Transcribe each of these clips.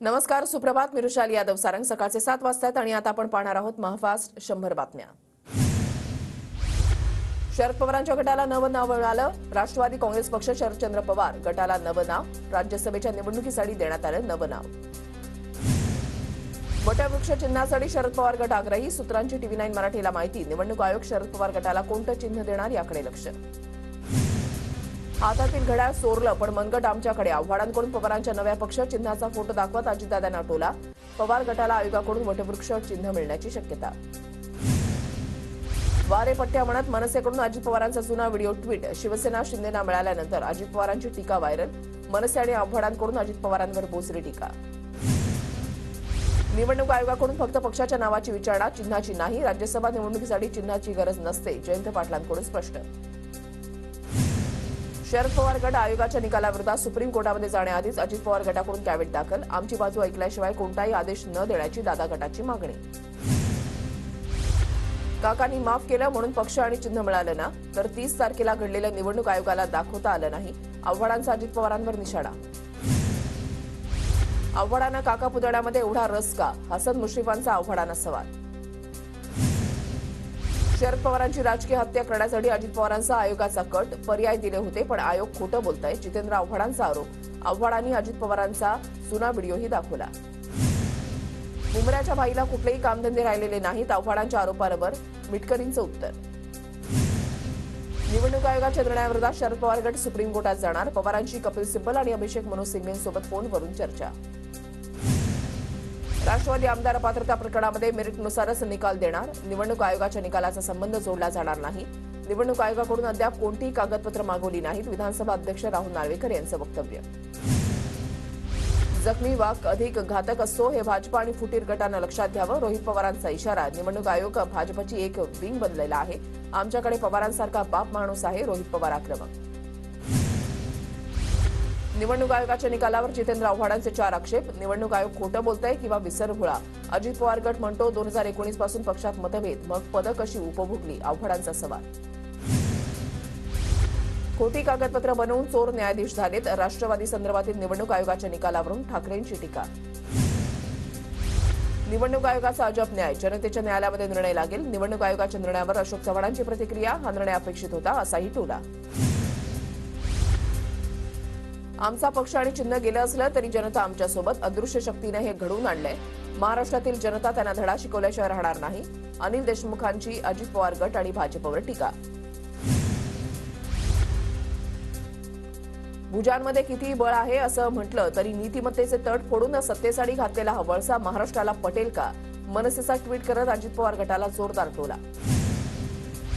नमस्कार, सुप्रभात. मी रुशाली यादव. सारंग सकाळचे 7 वाजतात आणि आता आपण पाहणार आहोत महाफास्ट 100 बातम्या. शरद पवारांच्या गटाला नवं नाव मिळालं. राष्ट्रवादी काँग्रेस पक्ष शरदचंद्र पवार गटाला नवं नाव. राज्यसभेच्या निवडणुकीसाठी देण्यात आलं नवं नाव. वटवृक्ष चिन्हासाठी शरद पवार गट आग्रही. सूत्रांची टीव्ही 9 मराठीला माहिती. निवडणूक आयोग शरद पवार गटाला कोणतं चिन्ह देणार याकडे लक्ष. हातातील घड्याळ चोरलं पण मनगट आमच्याकडे. आव्हाडांकडून पवारांच्या नव्या पक्ष चिन्हाचा फोटो दाखवत अजितदादांना टोला. पवार गटाला आयोगाकडून वटवृक्ष चिन्ह मिळण्याची शक्यता. वारे पट्ट्या म्हणत मनसेकडून अजित पवारांचा जुना व्हिडिओ ट्विट. शिवसेना शिंदेना मिळाल्यानंतर अजित पवारांची टीका व्हायरल. मनसे आणि आव्हाडांकडून अजित पवारांवर बोचरी टीका. निवडणूक आयोगाकडून फक्त पक्षाच्या नावाची विचारणा, चिन्हाची नाही. राज्यसभा निवडणुकीसाठी चिन्हाची गरज नसते. जयंत पाटलांकडून स्पष्ट. शरद पवार गट आयोगाच्या निकालाविरोधात सुप्रीम कोर्टामध्ये जाण्याआधीच अजित पवार गटाकडून कॅव्हेट दाखल. आमची बाजू ऐकल्याशिवाय कोणताही आदेश न देण्याची दादा गटाची मागणी. काकांनी माफ केलं म्हणून पक्ष आणि चिन्ह मिळालं ना, तर 30 तारखेला घडलेलं निवडणूक आयोगाला दाखवता आलं नाही. आव्हाडांचा अजित पवारांवर निशाणा. आव्हाडांना काका पुतळ्यामध्ये एवढा रस का? हसन मुश्रीफांचा आव्हाडांना सवाल. शरद पवारांची राजकीय हत्या करण्यासाठी अजित पवारांचा आयोगाचा कट. पर्याय दिले होते पण आयोग खोटं बोलताय. जितेंद्र आव्हाडांचा आरोप. आव्हाडांनी अजित पवारांचा जुना व्हिडिओही दाखवला. मुंबऱ्याच्या भाईला कुठलेही कामधंदे राहिलेले नाहीत. आव्हाडांच्या आरोपांवर मिटकरींचं उत्तर. निवडणूक आयोगाच्या निर्णयाविरोधात शरद पवार गट सुप्रीम कोर्टात जाणार. पवारांची कपिल सिब्बल आणि अभिषेक मनु सिंघवींसोबत फोनवरून चर्चा. राष्ट्रवादी आमदार पात्रता प्रकरणामध्ये मेरिटनुसारच निकाल देणार. निवडणूक आयोगाच्या निकालाचा संबंध जोडला जाणार नाही. निवडणूक आयोगाकडून अद्याप कोणतीही कागदपत्र मागवली नाहीत. विधानसभा अध्यक्ष राहुल नार्वेकर यांचं वक्तव्य. जखमी वाघ अधिक घातक असतो हे भाजपा आणि फुटीर गटानं लक्षात घ्यावं. रोहित पवारांचा इशारा. निवडणूक आयोग भाजपची एक विंग बनलेला आहे. आमच्याकडे पवारांसारखा बाप माणूस आहे. रोहित पवार आक्रमक. निवडणूक आयोगाच्या निकालावर जितेंद्र आव्हाडांचे 4 आक्षेप. निवडणूक आयोग खोटं बोलतंय किंवा विसरभोळा. अजित पवार गट म्हणतो 2019 पासून पक्षात मतभेद, मग पदं कशी उपभोगली? आव्हाडांचा सवाल. खोटी कागदपत्र बनवून चोर न्यायाधीश झालेत. राष्ट्रवादी संदर्भातील निवडणूक आयोगाच्या निकालावरून ठाकरेंची टीका. निवडणूक आयोगाचा अजब न्याय. जनतेच्या न्यायालयामध्ये निर्णय लागेल. निवडणूक आयोगाच्या निर्णयावर अशोक चव्हाणांची प्रतिक्रिया. हा निर्णय अपेक्षित होता असाही टोला. आमचा पक्ष आणि चिन्ह गेलं असलं तरी जनता आमच्यासोबत. अदृश्य शक्तीने हे घडवून आणलंय. महाराष्ट्रातील जनता त्यांना धडा शिकवल्याशिवाय राहणार नाही. अनिल देशमुखांची अजित पवार गट आणि भाजपवर टीका. भुजांमध्ये कितीही बळ आहे असं म्हटलं तरी नीतिमत्तेचे तट फोडून सत्तेसाठी घातलेला हा वळसा महाराष्ट्राला पटेल का? मनसेचा ट्विट करत अजित पवार गटाला जोरदार टोला.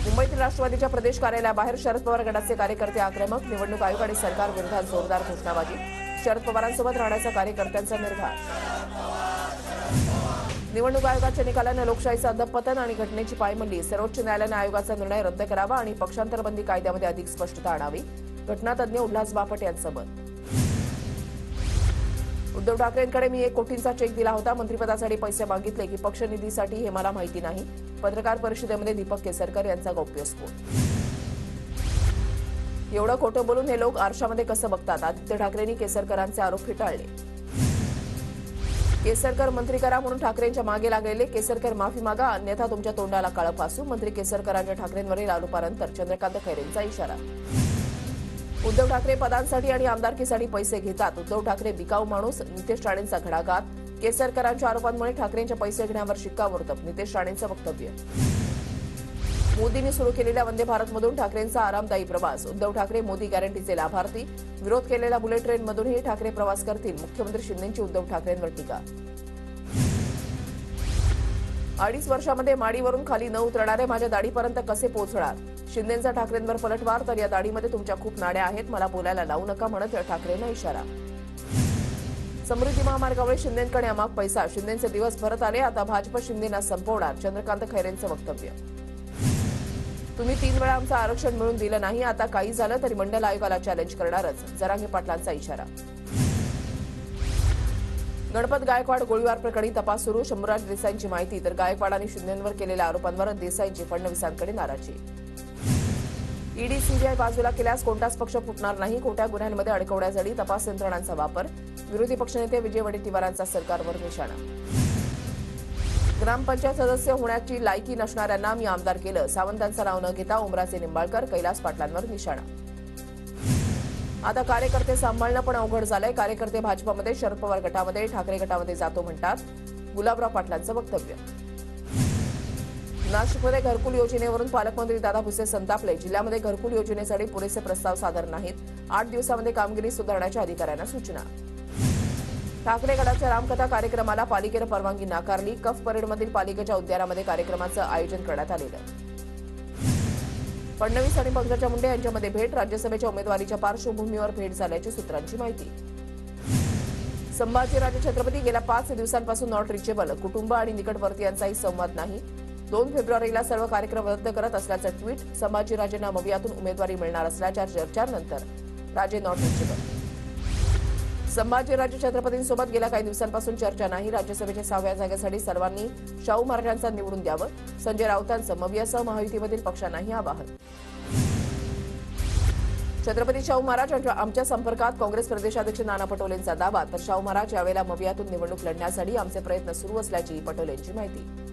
मुंबईतील राष्ट्रवादीच्या प्रदेश कार्यालयाबाहेर शरद पवार गटाचे कार्यकर्ते आक्रमक. निवडणूक आयोग आणि सरकार विरोधात जोरदार घोषणाबाजी. शरद पवारांसोबत राहण्याचा कार्यकर्त्यांचा निर्धार. निवडणूक आयोगाच्या निकालानं लोकशाहीचं अधःपतन आणि घटनेची पायमल्ली. सर्वोच्च न्यायालयानं आयोगाचा निर्णय रद्द करावा आणि पक्षांतरबंदी कायद्यामध्ये अधिक स्पष्टता आणावी. घटनातज्ञ उल्हास बापट यांचं मत. उद्धव ठाकरेंकडे मी 1 कोटींचा चेक दिला होता. मंत्रिपदासाठी पैसे मागितले की पक्षनिधीसाठी हे मला माहिती नाही. पत्रकार परिषदेमध्ये दीपक केसरकर यांचा गौप्यस्फोट. एवढं खोटं बोलून हे लोक आरशामध्ये कसं बघतात? आदित्य ठाकरेंनी केसरकरांचे आरोप फेटाळले. केसरकर मंत्री करा म्हणून ठाकरेंच्या मागे लागलेले. केसरकर माफी मागा अन्यथा तुमच्या तोंडाला काळं फासू. मंत्री केसरकरांच्या ठाकरेंवरील आरोपानंतर चंद्रकांत खैरेंचा इशारा. उद्धव ठाकरे पदांसाठी आणि आमदारकीसाठी पैसे घेतात. उद्धव ठाकरे बिकाऊ माणूस. नितेश राणेंचा घणाघात. केसरकरांच्या आरोपांमुळे ठाकरेंचे पैसे घेण्यावर शिक्कामोर्तब. नितेश राणेंचं वक्तव्य. मोदींनी सुरू केलेल्या वंदे भारतमधून ठाकरेंचा आरामदायी प्रवास. उद्धव ठाकरे मोदी गॅरंटीचे लाभार्थी. विरोध केलेल्या बुलेट ट्रेनमधूनही ठाकरे प्रवास करतील. मुख्यमंत्री शिंदेंची उद्धव ठाकरेंवर टीका. 2.5 वर्षामध्ये माडीवरून खाली न उतरणारे माझ्या दाढीपर्यंत कसे पोहोचणार? शिंदेंचा ठाकरेंवर पलटवार. तर या दाढीमध्ये तुमच्या खूप नाड्या आहेत, मला बोलायला लावू नका म्हणत ठाकरेंना इशारा. समृद्धी महामार्गामुळे शिंदेंकडे अमाप पैसा. शिंदेंचे दिवस परत आले. आता भाजप शिंदेना संपवणार. चंद्रकांत खैरेंचं वक्तव्य. तुम्ही 3 वेळा आमचं आरक्षण मिळून दिलं नाही. आता काही झालं तरी मंडल आयोगाला चॅलेंज करणारच. जरांगे पाटलांचा इशारा. गणपत गायकवाड गोळीबार प्रकरणी तपास सुरू. शंभूराज देसाईंची माहिती. तर गायकवाड आणि शिंदेंवर केलेल्या आरोपांवर देसाईंची फडणवीसांकडे नाराजी. ईडी सीबीआय बाजूला केल्यास कोणताच पक्ष फुटणार नाही. खोट्या गुन्ह्यांमध्ये अडकवण्यासाठी तपास यंत्रणांचा वापर. विरोधी पक्षनेते विजय वडेट्टीवारांचा सरकारवर निशाणा. ग्रामपंचायत सदस्य होण्याची लायकी नसणाऱ्यांना मी आमदार केलं. सावंतांचं नाव न घेता उमराचे निंबाळकर कैलास पाटलांवर निशाणा. आता कार्यकर्ते सांभाळणं पण अवघड झालंय. कार्यकर्ते भाजपमध्ये, शरद पवार गटामध्ये, ठाकरे गटामध्ये जातो म्हणतात. गुलाबराव पाटलांचं वक्तव्य. नाशिकमध्ये घरकुल योजनेवरून पालकमंत्री दादा भुसे संतापले. जिल्ह्यामध्ये घरकुल योजनेसाठी पुरेसे प्रस्ताव सादर नाहीत. 8 दिवसांमध्ये कामगिरी सुधारण्याच्या अधिकाऱ्यांना सूचना. ठाकरे गटाच्या रामकथा कार्यक्रमाला पालिकेनं परवानगी नाकारली. कफ परेडमधील पालिकेच्या उद्यानामध्ये कार्यक्रमाचं आयोजन करण्यात आलेलं. फडणवीस आणि पंकजा मुंडे यांच्यामध्ये भेट. राज्यसभेच्या उमेदवारीच्या पार्श्वभूमीवर भेट झाल्याची सूत्रांची माहिती. संभाजीराजे छत्रपती गेल्या 5 दिवसांपासून नॉट रिचेबल. कुटुंब आणि निकटवर्तीयांचाही संवाद नाही. 2 फेब्रुवारीला सर्व कार्यक्रम रद्द करत असल्याचं ट्विट. संभाजीराजेंना मवियातून उमेदवारी मिळणार असल्याच्या चर्चांनंतर राजे नॉट रिचेबल. संभाजीराजे छत्रपतींसोबत गेल्या काही दिवसांपासून चर्चा नाही. राज्यसभेच्या 6व्या जागेसाठी सर्वांनी शाहू महाराजांचा निवडून द्यावं. संजय राऊतांचं मवियासह महायुतीमधील पक्षांनाही आवाहन. छत्रपती शाहू महाराज आमच्या संपर्कात. काँग्रेस प्रदेशाध्यक्ष नाना पटोलेंचा दावा. तर शाहू महाराज यावेळेला मवियातून निवडणूक लढण्यासाठी आमचे प्रयत्न सुरू असल्याची पटोलेंची माहिती.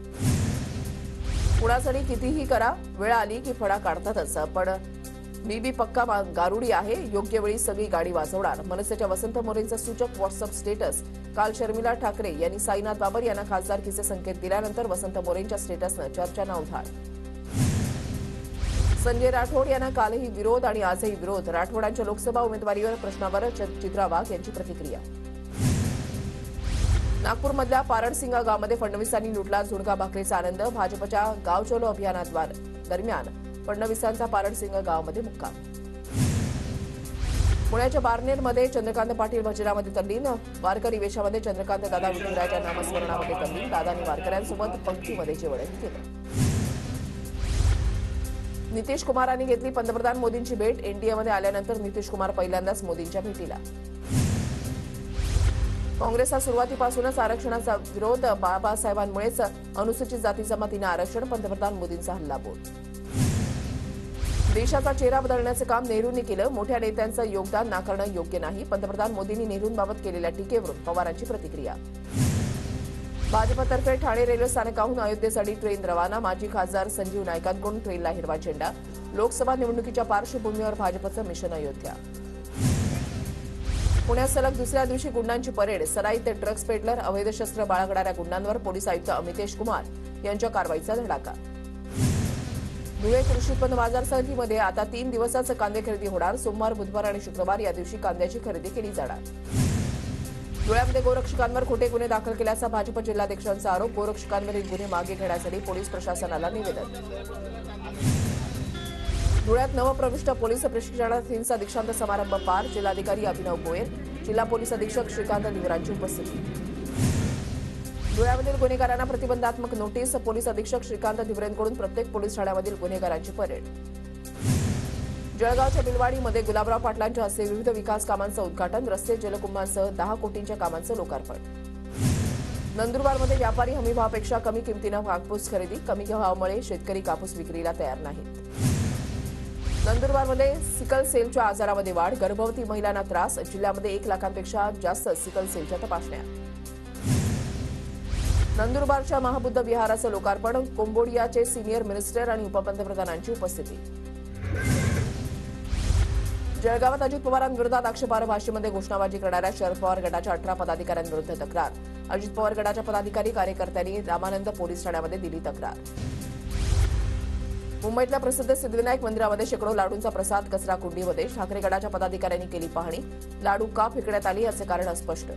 कुणासाठी कितीही करा, वेळ आली की फडा काढतातच. पण मी पक्का गारुडी आहे. योग्य वेळी सगळी गाडी वाजवणार. मनसेच्या वसंत मोरेंचं सूचक व्हॉट्सअप स्टेटस. काल शर्मिला ठाकरे यांनी साईनाथ बाबर यांना खासदारकीचे संकेत दिल्यानंतर वसंत मोरेंच्या स्टेटसनं चर्चांना उधाण. संजय राठोड यांना कालही विरोध आणि आजही विरोध. राठोडांच्या लोकसभा उमेदवारीवर प्रश्नावर चित्रा वाघ यांची प्रतिक्रिया. नागपूरमधल्या पारणसिंगा गावामध्ये फडणवीसांनी लुटला झुणका भाकरीचा आनंद. भाजपच्या गाव चलो अभियानादरम्यान फडणवीसांचा पारणसिंग गावामध्ये मुक्काम. पुण्याच्या बारनेरमध्ये चंद्रकांत पाटील भजनामध्ये तल्लीन. वारकरी वेशामध्ये चंद्रकांत दादा विठुरायाच्या नामस्मरणामध्ये तल्लीन. दादांनी वारकऱ्यांसोबत पंक्तीमध्ये जेवणही केलं. नितीश कुमारांनी घेतली पंतप्रधान मोदींची भेट. एनडीएमध्ये आल्यानंतर नितीश कुमार पहिल्यांदाच मोदींच्या भेटीला. काँग्रेसचा सुरुवातीपासूनच आरक्षणाचा विरोध. बाबासाहेबांमुळेच अनुसूचित जाती जमातींना आरक्षण. पंतप्रधान मोदींचा हल्लाबोल. देशाचा चेहरा बदलण्याचं काम नेहरूंनी केलं. मोठ्या नेत्यांचं योगदान नाकारणं योग्य नाही. पंतप्रधान मोदींनी नेहरूंबाबत केलेल्या टीकेवरून पवारांची प्रतिक्रिया. भाजपतर्फे ठाणे रेल्वे स्थानकाहून अयोध्येसाठी ट्रेन रवाना. माजी खासदार संजीव नाईकांकडून ट्रेनला हिरवा झेंडा. लोकसभा निवडणुकीच्या पार्श्वभूमीवर भाजपचं मिशन अयोध्या. पुण्यात सलग दुसऱ्या दिवशी गुंडांची परेड. सराई ते ड्रग्ज पेडलर. अवैध शस्त्र बाळगणाऱ्या गुंडांवर पोलीस आयुक्त अमितेश कुमार यांच्या कारवाईचा धडाका. धुळे कृषी उत्पन्न बाजार समितीमध्ये आता 3 दिवसाचं कांदे खरेदी होणार. सोमवार, बुधवार आणि शुक्रवार या दिवशी कांद्याची खरेदी केली जाणार. धुळ्यामध्ये गोरक्षकांवर खोटे गुन्हे दाखल केल्याचा भाजप जिल्हाध्यक्षांचा आरोप. गोरक्षकांवरील गुन्हे मागे घेण्यासाठी पोलीस प्रशासनाला निवेदन. धुळ्यात नवप्रविष्ट पोलीस प्रशिक्षणार्थींचा दीक्षांत समारंभ पार. जिल्हाधिकारी अभिनव गोयल, जिल्हा पोलीस अधीक्षक श्रीकांत दिवरांची उपस्थिती. धुळ्यामधील गुन्हेगारांना प्रतिबंधात्मक नोटीस. पोलीस अधीक्षक श्रीकांत दिवरेंकडून प्रत्येक पोलीस ठाण्यामधील गुन्हेगारांची परेड. जळगावच्या बिलवाडीमध्ये गुलाबराव पाटलांच्या हस्ते विविध विकास कामांचं उद्घाटन. रस्ते, जलकुंभांसह 10 कोटींच्या कामांचं लोकार्पण. नंदुरबारमध्ये व्यापारी हमीभावापेक्षा कमी किमतीनं कापूस खरेदी. कमी भावामुळे शेतकरी कापूस विक्रीला तयार नाहीत. नंदुरबारमध्ये सिकल सेलच्या आजारामध्ये वाढ. गर्भवती महिलांना त्रास. जिल्ह्यामध्ये 1 लाखांपेक्षा जास्त सिकल सेलच्या तपासण्या. नंदुरबारच्या महाबुद्ध विहाराचं लोकार्पण. कंबोडियाचे सिनियर मिनिस्टर आणि उपपंतप्रधानांची उपस्थिती. जळगावात अजित पवारांविरोधात आक्षेपार्ह भाषेमध्ये घोषणाबाजी करणाऱ्या शरद पवार गटाच्या 18 पदाधिकाऱ्यांविरुद्ध तक्रार. अजित पवार गटाच्या पदाधिकारी कार्यकर्त्यांनी रामानंद पोलीस ठाण्यामध्ये दिली तक्रार. मुंबईतल्या प्रसिद्ध सिद्धिविनायक मंदिरामध्ये शेकडो लाडूंचा प्रसाद कचरा कुंडीमध्ये. ठाकरे गटाच्या पदाधिकाऱ्यांनी केली पाहणी. लाडू का फेकण्यात आली याचे कारण अस्पष्ट.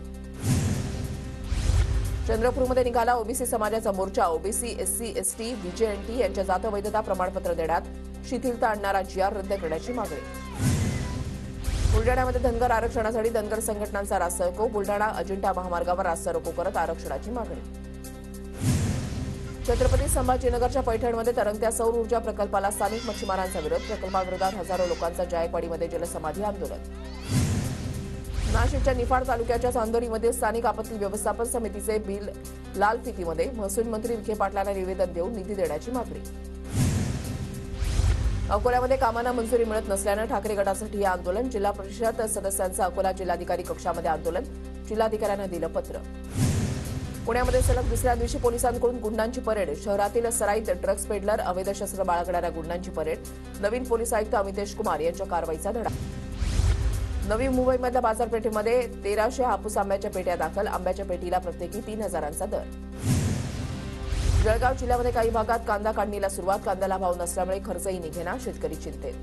चंद्रपूरमध्ये निघाला ओबीसी समाजाचा मोर्चा. ओबीसी, एससी, एसटी, बीजेएनटी यांच्या जात वैधता प्रमाणपत्र देण्यात शिथिलता आणणारा जीआर रद्द करण्याची मागणी. बुलडाण्यामध्ये धनगर आरक्षणासाठी धनगर संघटनांचा रास्ता रोको. बुलडाणा अजिंठा महामार्गावर रास्ता रोको करत आरक्षणाची मागणी. छत्रपती संभाजीनगरच्या पैठणमध्ये तरंगत्या सौर ऊर्जा प्रकल्पाला स्थानिक मच्छीमारांचा विरोध. प्रकल्पाविरोधात हजारो लोकांचा जायकवाडीमध्ये जलसमाधी आंदोलन. नाशिकच्या निफाड तालुक्याच्या चांदोरीमध्ये स्थानिक आपत्ती व्यवस्थापन समितीचे बिल लालफितीमध्ये. महसूल मंत्री विखे पाटलांना निवेदन देऊन निधी देण्याची मागणी. अकोल्यामध्ये कामांना मंजुरी मिळत नसल्यानं ठाकरे गटासाठी हे आंदोलन. जिल्हा परिषद सदस्यांचं अकोला जिल्हाधिकारी कक्षामध्ये आंदोलन. जिल्हाधिकाऱ्यांना दिलं पत्र. पुण्यामध्ये सलग दुसऱ्या दिवशी पोलिसांकडून गुंडांची परेड. शहरातील सराईत ड्रग्ज पेडलर, अवैध शस्त्र बाळगणाऱ्या गुंडांची परेड. नवीन पोलीस आयुक्त अमितेश कुमार यांच्या कारवाईचा धडा. नवी मुंबईमधल्या बाजारपेठेमध्ये 1300 हापूस आंब्याच्या पेट्या दाखल. आंब्याच्या पेटीला प्रत्येकी 3000चा दर. जळगाव जिल्ह्यामध्ये काही भागात कांदा काढणीला सुरुवात. कांद्याला भाव नसल्यामुळे खर्चही निघेना. शेतकरी चिंतेत.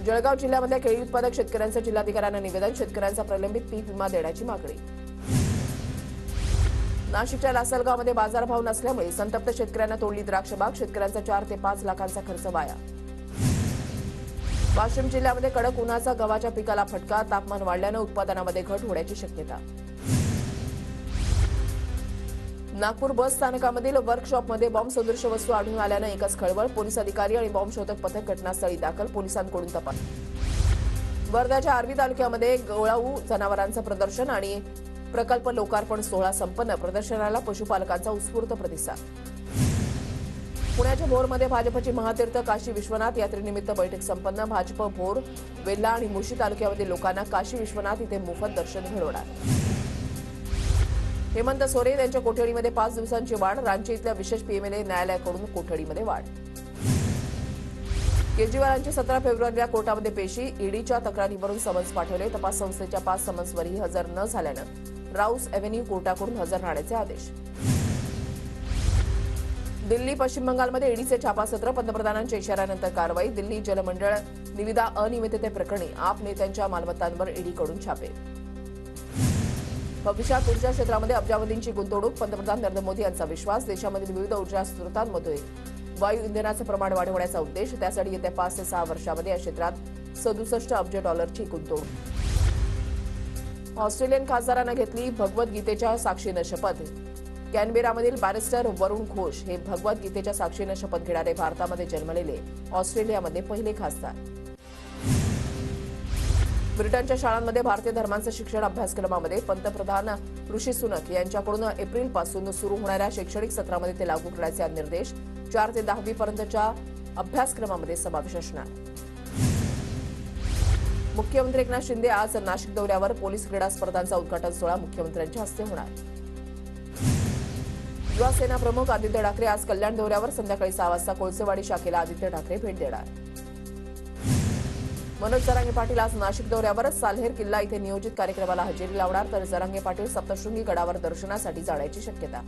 जळगाव जिल्ह्यामधल्या केळी उत्पादक शेतकऱ्यांचं जिल्हाधिकाऱ्यांना निवेदन. शेतकऱ्यांचा प्रलंबित पीक विमा देण्याची मागणी. नाशिकच्या लासलगावमध्ये बाजारभाव नसल्यामुळे संतप्त शेतकऱ्यांना तोडली द्राक्ष बाग. शेतकऱ्यांचा 4 ते 5 लाखांचा खर्च वाया. वाशिम जिल्ह्यामध्ये कडक उन्हाचा गव्हाच्या पिकाला फटका. तापमान वाढल्यानं उत्पादनामध्ये घट होण्याची शक्यता. नागपूर बस स्थानकामधील वर्कशॉपमध्ये बॉम्ब सदृश वस्तू आढळून आल्यानं एकच खळबळ. पोलीस अधिकारी आणि बॉम्ब शोधक पथक घटनास्थळी दाखल. पोलिसांकडून तपास. वर्ध्याच्या आर्वी तालुक्यामध्ये गोळाऊ जनावरांचं प्रदर्शन आणि प्रकल्प लोकार्पण सोहळा संपन्न. प्रदर्शनाला पशुपालकांचा उत्स्फूर्त प्रतिसाद. पुण्याच्या भोरमध्ये भाजपची महातीर्थ काशी विश्वनाथ यात्रेनिमित्त बैठक संपन्न. भाजप भोर, वेल्हा आणि मुळशी तालुक्यामधील लोकांना काशी विश्वनाथ इथे मोफत दर्शन घडवणार. हेमंत सोरेन यांच्या कोठडीमध्ये 5 दिवसांची वाढ. रांची इथल्या विशेष पीएमएलए न्यायालयाकडून कोठडीमध्ये वाढ. केजरीवालांची 17 फेब्रुवारीला कोर्टामध्ये पेशी. ईडीच्या तक्रारीवरून समन्स पाठवले. तपास संस्थेच्या 5 समन्सवरही हजर न झाल्यानं राऊस एव्हेन्यू कोर्टाकडून हजर राहण्याचे आदेश. दिल्ली पश्चिम बंगालमध्ये ईडीचे छापासत्र. पंतप्रधानांच्या इशाऱ्यानंतर कारवाई. दिल्ली जलमंडळ निविदा अनियमिततेप्रकरणी आप नेत्यांच्या मालमत्तांवर ईडीकडून छापे. भविष्यात ऊर्जा क्षेत्रामध्ये अब्जावधींची गुंतवणूक. पंतप्रधान नरेंद्र मोदी यांचा विश्वास. देशामधील विविध ऊर्जा स्रोतांमध्ये वायू इंधनाचं प्रमाण वाढवण्याचा उद्देश. त्यासाठी येत्या 5 ते 6 वर्षामध्ये या क्षेत्रात $67 अब्ज गुंतवणूक. ऑस्ट्रेलियन खासदारांना घेतली भगवद्गीतेच्या साक्षीनं शपथ. कॅनबेरामधील बॅरिस्टर वरुण घोष हे भगवद्गीतेच्या साक्षीनं शपथ घेणारे भारतामध्ये जन्मलेले ऑस्ट्रेलियामध्ये पहिले खासदार. ब्रिटनच्या शाळांमध्ये भारतीय धर्मांचं शिक्षण अभ्यासक्रमामध्ये. पंतप्रधान ऋषी सुनक यांच्याकडून एप्रिलपासून सुरू होणाऱ्या शैक्षणिक सत्रामध्ये ते लागू करण्याचे निर्देश. 4 ते 10वी पर्यंतच्या अभ्यासक्रमामध्ये समावेश असणार. मुख्यमंत्री एकनाथ शिंदे आज नाशिक दौऱ्यावर. पोलीस क्रीडा स्पर्धांचा उद्घाटन सोहळा मुख्यमंत्र्यांच्या हस्ते होणार. युवा सेना प्रमुख आदित्य ठाकरे आज कल्याण दौऱ्यावर. संध्याकाळी 6 वाजता कोळसेवाडी शाखेला आदित्य ठाकरे भेट देणार. मनोज जरांगे पाटील आज नाशिक दौऱ्यावर. साल्हेर किल्ला इथे नियोजित कार्यक्रमाला हजेरी लावणार. तर जरांगे पाटील सप्तशृंगी गडावर दर्शनासाठी जाण्याची शक्यता.